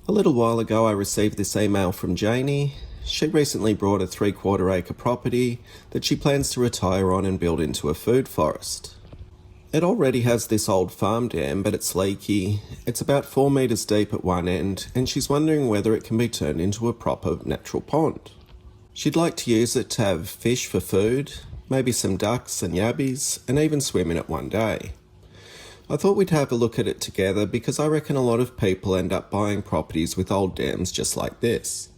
A little while ago I received this email from Janie. She recently bought a 3/4 acre property that she plans to retire on and build into a food forest. It already has this old farm dam, but it's leaky. It's about 4 metres deep at one end, and she's wondering whether it can be turned into a proper natural pond. She'd like to use it to have fish for food, maybe some ducks and yabbies, and even swim in it one day. I thought we'd have a look at it together because I reckon a lot of people end up buying properties with old dams just like this.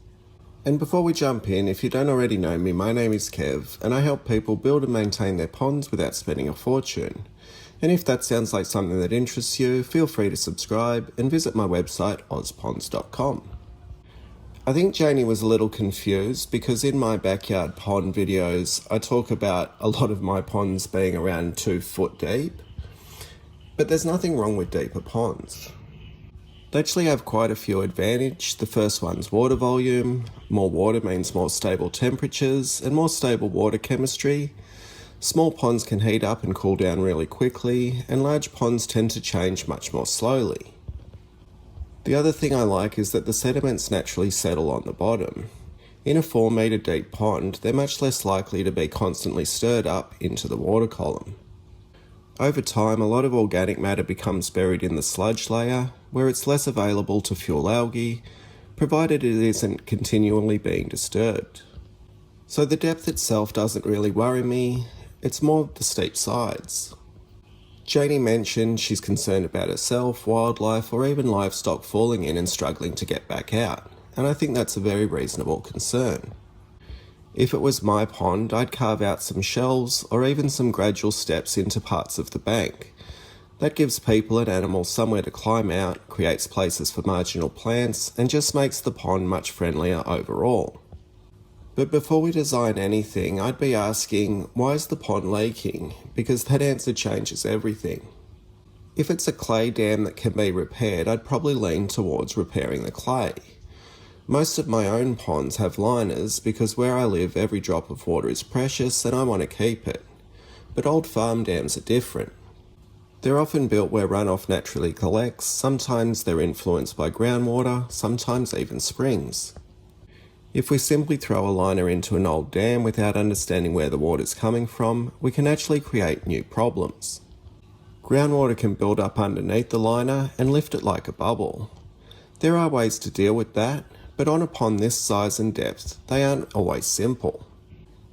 And before we jump in, if you don't already know me, my name is Kev, and I help people build and maintain their ponds without spending a fortune. And if that sounds like something that interests you, feel free to subscribe and visit my website, ozponds.com. I think Janie was a little confused because in my backyard pond videos, I talk about a lot of my ponds being around 2 foot deep. But there's nothing wrong with deeper ponds. They actually have quite a few advantages. The first one's water volume. More water means more stable temperatures and more stable water chemistry. Small ponds can heat up and cool down really quickly, and large ponds tend to change much more slowly. The other thing I like is that the sediments naturally settle on the bottom. In a 4 metre deep pond, they're much less likely to be constantly stirred up into the water column. Over time, a lot of organic matter becomes buried in the sludge layer, where it's less available to fuel algae, provided it isn't continually being disturbed. So the depth itself doesn't really worry me, it's more the steep sides. Janie mentioned she's concerned about herself, wildlife, or even livestock falling in and struggling to get back out, and I think that's a very reasonable concern. If it was my pond, I'd carve out some shelves or even some gradual steps into parts of the bank. That gives people and animals somewhere to climb out, creates places for marginal plants, and just makes the pond much friendlier overall. But before we design anything, I'd be asking, why is the pond leaking? Because that answer changes everything. If it's a clay dam that can be repaired, I'd probably lean towards repairing the clay. Most of my own ponds have liners because where I live every drop of water is precious and I want to keep it. But old farm dams are different. They're often built where runoff naturally collects, sometimes they're influenced by groundwater, sometimes even springs. If we simply throw a liner into an old dam without understanding where the water's coming from, we can actually create new problems. Groundwater can build up underneath the liner and lift it like a bubble. There are ways to deal with that, but on a pond this size and depth, they aren't always simple.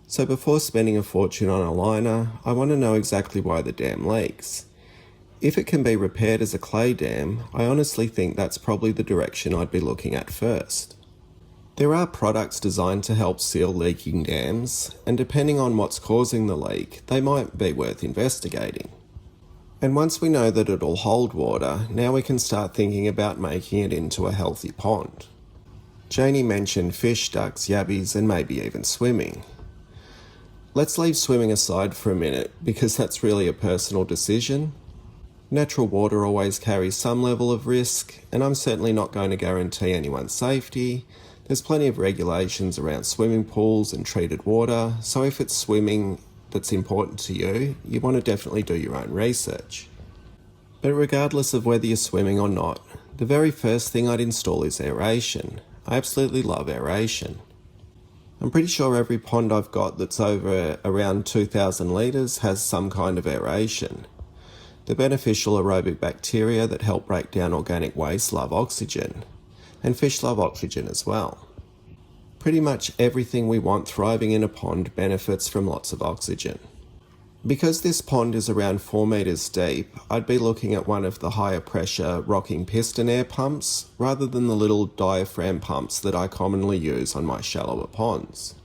So before spending a fortune on a liner, I want to know exactly why the dam leaks. If it can be repaired as a clay dam, I honestly think that's probably the direction I'd be looking at first. There are products designed to help seal leaking dams, and depending on what's causing the leak, they might be worth investigating. And once we know that it'll hold water, now we can start thinking about making it into a healthy pond. Janie mentioned fish, ducks, yabbies, and maybe even swimming. Let's leave swimming aside for a minute, because that's really a personal decision. Natural water always carries some level of risk, and I'm certainly not going to guarantee anyone's safety. There's plenty of regulations around swimming pools and treated water, so if it's swimming that's important to you, you want to definitely do your own research. But regardless of whether you're swimming or not, the very first thing I'd install is aeration. I absolutely love aeration. I'm pretty sure every pond I've got that's over around 2,000 litres has some kind of aeration. The beneficial aerobic bacteria that help break down organic waste love oxygen, and fish love oxygen as well. Pretty much everything we want thriving in a pond benefits from lots of oxygen. Because this pond is around 4 metres deep, I'd be looking at one of the higher pressure rocking piston air pumps rather than the little diaphragm pumps that I commonly use on my shallower ponds.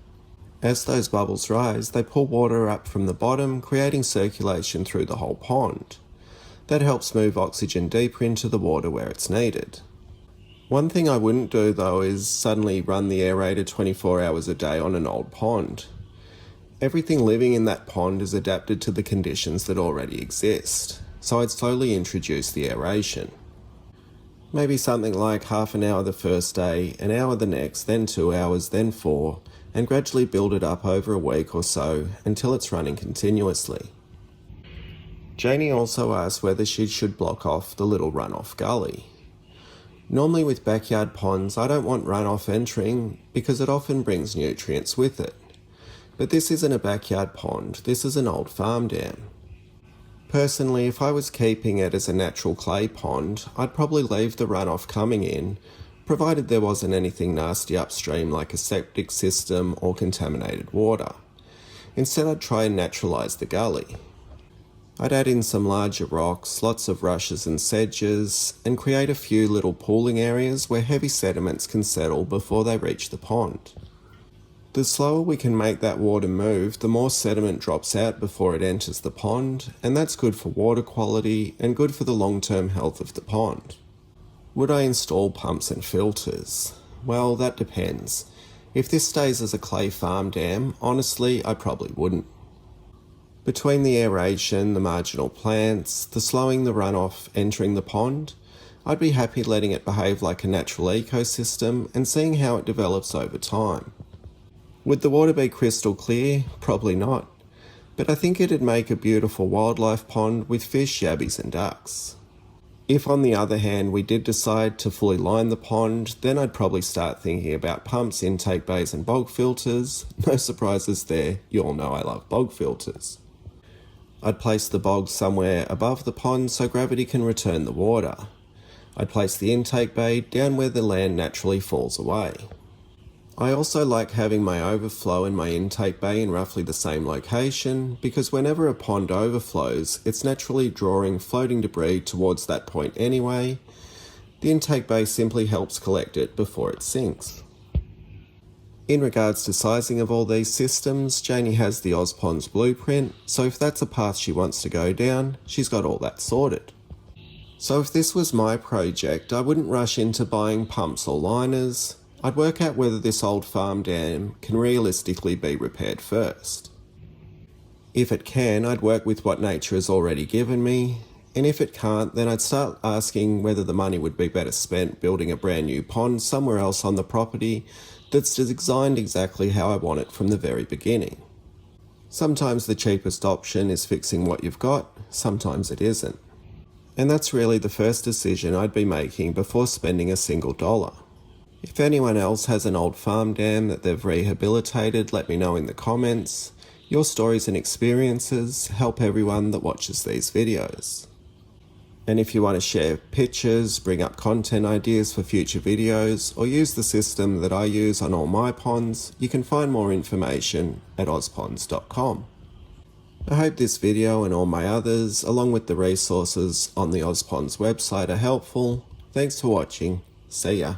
As those bubbles rise, they pull water up from the bottom, creating circulation through the whole pond. That helps move oxygen deeper into the water where it's needed. One thing I wouldn't do though is suddenly run the aerator 24 hours a day on an old pond. Everything living in that pond is adapted to the conditions that already exist, so I'd slowly introduce the aeration. Maybe something like half an hour the first day, an hour the next, then 2 hours, then 4, and gradually build it up over a week or so until it's running continuously. Janie also asked whether she should block off the little runoff gully. Normally with backyard ponds, I don't want runoff entering because it often brings nutrients with it. But this isn't a backyard pond, this is an old farm dam. Personally, if I was keeping it as a natural clay pond, I'd probably leave the runoff coming in, provided there wasn't anything nasty upstream like a septic system or contaminated water. Instead, I'd try and naturalise the gully. I'd add in some larger rocks, lots of rushes and sedges, and create a few little pooling areas where heavy sediments can settle before they reach the pond. The slower we can make that water move, the more sediment drops out before it enters the pond, and that's good for water quality and good for the long-term health of the pond. Would I install pumps and filters? Well, that depends. If this stays as a clay farm dam, honestly, I probably wouldn't. Between the aeration, the marginal plants, the slowing the runoff entering the pond, I'd be happy letting it behave like a natural ecosystem and seeing how it develops over time. Would the water be crystal clear? Probably not. But I think it'd make a beautiful wildlife pond with fish, yabbies and ducks. If on the other hand we did decide to fully line the pond, then I'd probably start thinking about pumps, intake bays and bog filters. No surprises there, you all know I love bog filters. I'd place the bog somewhere above the pond so gravity can return the water. I'd place the intake bay down where the land naturally falls away. I also like having my overflow and my intake bay in roughly the same location because whenever a pond overflows, it's naturally drawing floating debris towards that point anyway. The intake bay simply helps collect it before it sinks. In regards to sizing of all these systems, Janie has the Ozponds blueprint, so if that's a path she wants to go down, she's got all that sorted. So if this was my project, I wouldn't rush into buying pumps or liners. I'd work out whether this old farm dam can realistically be repaired first. If it can, I'd work with what nature has already given me, and if it can't, then I'd start asking whether the money would be better spent building a brand new pond somewhere else on the property that's designed exactly how I want it from the very beginning. Sometimes the cheapest option is fixing what you've got, sometimes it isn't. And that's really the first decision I'd be making before spending a single dollar. If anyone else has an old farm dam that they've rehabilitated, let me know in the comments. Your stories and experiences help everyone that watches these videos. And if you want to share pictures, bring up content ideas for future videos, or use the system that I use on all my ponds, you can find more information at ozponds.com. I hope this video and all my others, along with the resources on the Ozponds website, are helpful. Thanks for watching. See ya.